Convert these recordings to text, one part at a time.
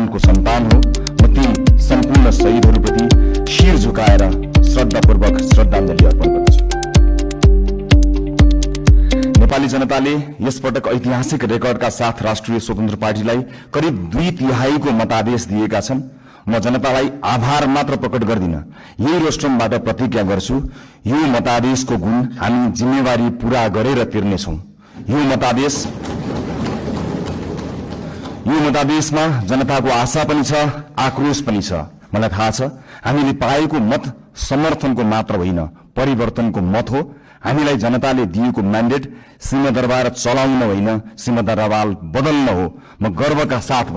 को सन्तान हो। म ती सम्पूर्ण शहीदहरूप्रति शिर झुकाएर श्रद्धापूर्वक श्रद्धाञ्जली अर्पण गर्दछु। नेपाली जनताले यसपटक ऐतिहासिक रेकर्डका साथ राष्ट्रिय स्वतन्त्र पार्टीलाई करिब 2/3 को मतादेश दिएका छन्। म जनतालाई आभार मात्र प्रकट गर्दिन, यही रोस्ट्रमबाट प्रतिज्ञा गर्छु, यो मतादेशको गुण हामी जिम्मेवारी पूरा गरेर तिर्नेछौं। यो मतादेशमा जनताको आशा पनि छ, आक्रोश पनि छ। मलाई थाहा छ हामीले पाएको मत समर्थनको मात्र होइन, परिवर्तनको मत हो। हामीलाई जनताले दिएको म्यान्डेट सिंहदरबार चलाउन होइन, सिंहदरबार बदल्न हो। म गर्वका साथ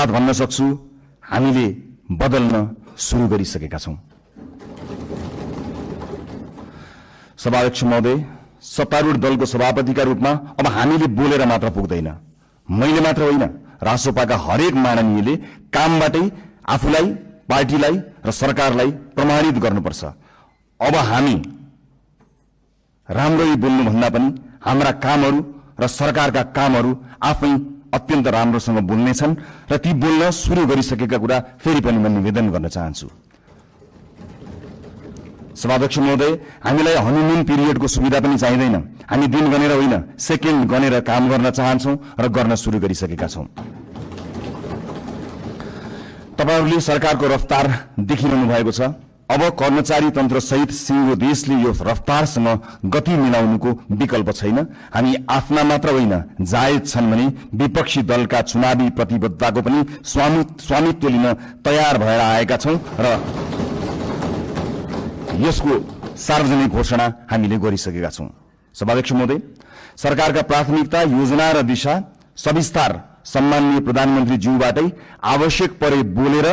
भन्न सक्छु हामीले बदल्न सुरु गरिसकेका छौं। सभाध्यक्ष महोदय, सत्तारूढ दलको सभापतिका रूपमा अब हामीले बोलेर मात्र पुग्दैन। मैले मात्र होइन, रासोपाका हरेक माननीयले कामबाटै आफूलाई, पार्टीलाई र सरकारलाई प्रमाणित गर्नुपर्छ। अब हामी राम्ररी बोल्नु भन्दा पनि हाम्रा कामहरू र सरकारका कामहरू आफै अत्यन्त राम्रोसँग बोल्नेछन् र ती बोल्न सुरु गरिसकेका कुरा फेरि पनि म निवेदन गर्न चाहन्छु। सभाध्यक्ष महोदय, हामीलाई हनीमुन पिरियडको सुविधा पनि चाहिँदैन। हामी दिन गनेर होइन, सेकेन्ड गनेर काम गर्न चाहन्छौं र गर्न सुरु गरिसकेका छौं। तपाईहरूले सरकारको रफ्तार देखिरहनु भएको छ। अब कर्मचारी तन्त्र सहित सिंगो देशले यो रफ्तारसँग गति मिलाउनुको विकल्प छैन। हामी आफ्ना मात्र होइन, जायज छन् भने विपक्षी दलका चुनावी प्रतिबद्धताको पनि स्वामित्व लिन तयार भएर आएका छौं र यसको सार्वजनिक घोषणा हामीले गरिसकेका छौं। सभाध्यक्ष महोदय, सरकारका प्राथमिकता, योजना र दिशा सविस्तार सम्माननीय प्रधानमन्त्री ज्यूबाटै आवश्यक परे बोलेर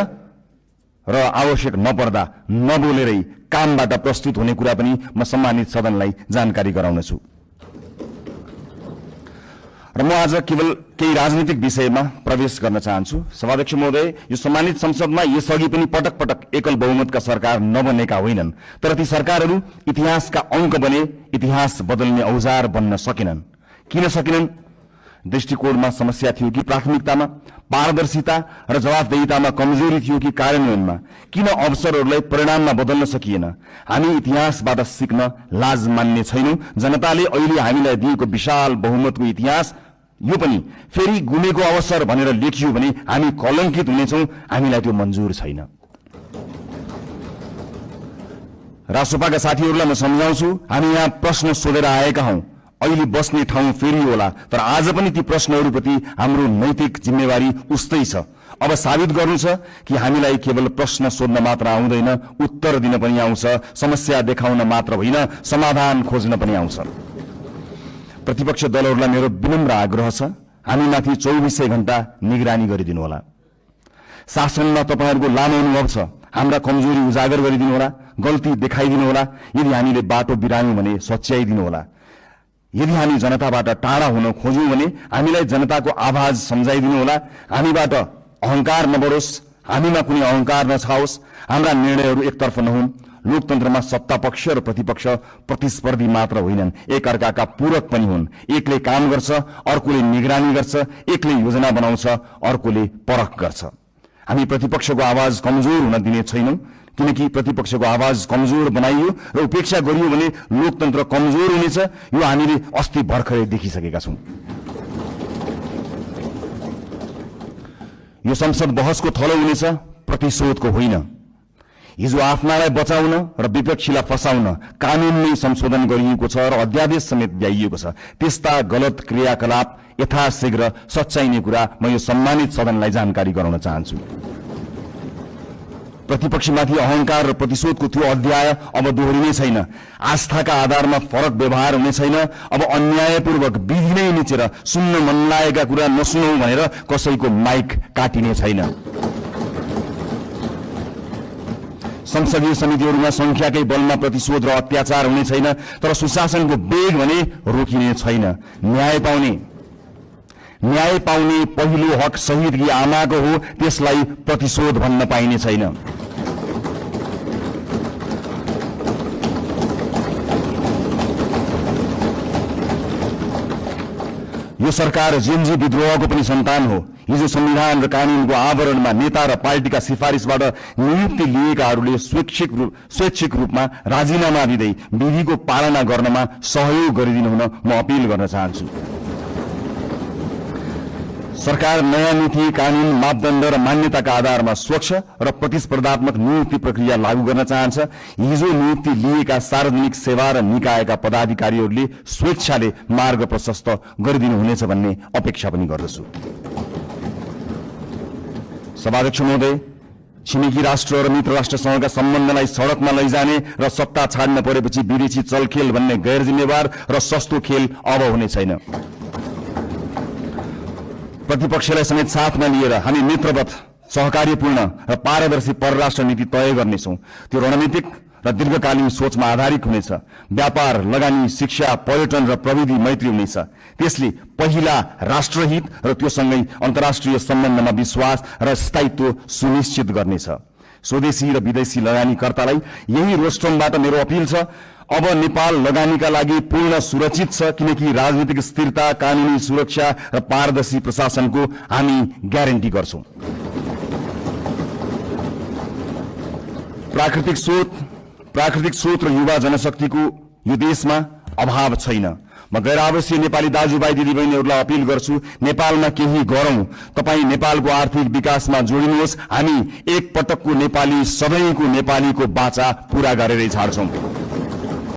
र आवश्यक नपर्दा नबोलेरै कामबाट प्रस्तुत हुने कुरा पनि म सम्मानित सदनलाई जानकारी गराउनेछु। र म आज केवल केही राजनीतिक विषयमा प्रवेश गर्न चाहन्छु। सभाध्यक्ष महोदय, यो सम्मानित संसदमा यसअघि पनि पटक पटक एकल बहुमतका सरकार नबनेका होइनन्, तर ती सरकारहरू इतिहासका अंक बने, इतिहास बदल्ने औजार बन्न सकेनन्। किन सकेनन्? दृष्टिकोणमा समस्या थियो कि प्राथमिकतामा, पारदर्शिता र जवाफदेहितामा कमजोरी थियो कि कार्यान्वयनमा? किन अवसरहरूलाई परिणाममा बदल्न सकिएन? हामी इतिहासबाट सिक्न लाज मान्ने छैनौं। जनताले अहिले हामीलाई दिएको विशाल बहुमतको इतिहास यो पनि फेरि गुमेको अवसर भनेर लेखियो भने हामी कलंकित हुनेछौं। हामीलाई त्यो मन्जुर छैन। रासोपाका साथीहरूलाई म सम्झाउँछु, हामी यहाँ प्रश्न सोधेर आएका हौं। अहिले बस्ने ठाउँ फेरि होला, तर आज पनि ती प्रश्नहरूप्रति हाम्रो नैतिक जिम्मेवारी उस्तै छ। अब साबित गर्नु छ कि हामीलाई केवल प्रश्न सोध्न मात्र आउँदैन, उत्तर दिन पनि आउँछ। समस्या देखाउन मात्र होइन, समाधान खोज्न पनि आउँछ। प्रतिपक्ष दलहरूलाई मेरो विनम्र आग्रह छ, हामीमाथि 24 घण्टा निगरानी गरिदिनु होला। शासनमा तपाईहरूको लामो अनुभव छ, हाम्रा कमजोरी उजागर गरिदिनु होला, गल्ती देखाइदिनु होला। यदि हामीले बाटो बिरायौं भने सच्याइदिनु होला। यदि हामी जनताबाट टाढा हुन खोज्यौं भने हामीलाई जनताको आवाज सम्झाइदिनु होला। हामीबाट अहंकार नबढोस्, हामीमा कुनै अहंकार नछाओस्, हाम्रा निर्णयहरू एकतर्फ नहुन्। लोकतन्त्रमा सत्ता पक्ष र प्रतिपक्ष प्रतिस्पर्धी मात्र होइनन्, एकअर्काका पूरक पनि हुन्। एकले काम गर्छ, अर्कोले निगरानी गर्छ। एकले योजना बनाउँछ, अर्कोले परख गर्छ। हामी प्रतिपक्षको आवाज कमजोर हुन दिने छैनौं, किनकि प्रतिपक्षको आवाज कमजोर बनाइयो र उपेक्षा गरियो भने लोकतन्त्र कमजोर हुनेछ। यो हामीले अस्ति भर्खरै देखिसकेका छौं। यो संसद बहसको थलो हुनेछ, प्रतिशोधको होइन। हिजो आफ्नालाई बचाउन र विपक्षीलाई फसाउन कानून नै संशोधन गरिएको छ र अध्यादेश समेत ल्याइएको छ। त्यस्ता गलत क्रियाकलाप यथाशीघ्र सच्याइने कुरा म यो सम्मानित सदनलाई जानकारी गराउन चाहन्छु। प्रतिपक्षमाथि अहंकार र प्रतिशोधको त्यो अध्याय अब दोहोरिने छैन। आस्थाका आधारमा फरक व्यवहार हुने छैन। अब अन्यायपूर्वक विधि नै निचेर सुन्न मन लागेका कुरा नसुनौ भनेर कसैको माइक काटिने छैन। संसदीय समितिहरूमा संख्याकै बलमा प्रतिशोध र अत्याचार हुने छैन, तर सुशासनको वेग भने रोकिने छैन। न्याय पाउने पहिलो हक शहीदकी आमाको हो, त्यसलाई प्रतिशोध भन्न पाइने छैन। यो सरकार जेनजी विद्रोहको पनि सन्तान हो। हिजो संविधान र कानूनको आवरणमा नेता र पार्टीका सिफारिसबाट नियुक्ति लिएकाहरूले स्वैच्छिक रूपमा राजीनामा दिँदै विधिको पालना गर्नमा सहयोग गरिदिनु हुन म अपील गर्न चाहन्छु। सरकार नयाँ नीति, कानून, मापदण्ड र मान्यताका आधारमा स्वच्छ र प्रतिस्पर्धात्मक नियुक्ति प्रक्रिया लागू गर्न चाहन्छ। हिजो नियुक्ति लिएका सार्वजनिक सेवा र निकायका पदाधिकारीहरूले स्वेच्छाले मार्ग प्रशस्त गरिदिनुहुनेछ भन्ने अपेक्षा पनि गर्दछु। सभाध्यक्ष महोदय, छिमेकी राष्ट्र र मित्र राष्ट्रसँगका सम्बन्धलाई सड़कमा लैजाने र सत्ता छाड्न परेपछि विदेशी चलखेल भन्ने गैर जिम्मेवार र सस्तो खेल अब हुने छैन। प्रतिपक्षलाई समेत साथमा लिएर हामी मित्रवत, सहकार्यपूर्ण र पारदर्शी परराष्ट्र नीति तय गर्नेछौं। त्यो रणनीतिक र दीर्घकालीन सोचमा आधारित हुनेछ। व्यापार, लगानी, शिक्षा, पर्यटन र प्रविधि मैत्री हुनेछ। त्यसले पहिला राष्ट्रहित र त्योसँगै अन्तर्राष्ट्रिय सम्बन्धमा विश्वास र स्थायित्व सुनिश्चित गर्नेछ। स्वदेशी र विदेशी लगानीकर्तालाई यही रोस्ट्रमबाट मेरो अपील छ, अब नेपाल लगानीका लागि पूर्ण सुरक्षित छ, किनकि राजनीतिक स्थिरता, कानूनी सुरक्षा र पारदर्शी प्रशासनको हामी ग्यारेन्टी गर्छौं। प्राकृतिक स्रोत र युवा जनशक्तिको यो देशमा अभाव छैन। म गैर आवासीय नेपाली दाजुभाइ दिदीबहिनीहरूलाई अपील गर्छु, नेपालमा केही गरौं। तपाई नेपालको आर्थिक विकासमा जोडिनुहोस्। हामी एक पटकको नेपाली, सधैँको नेपालीको बाचा पूरा गरेरै छाड्छौं।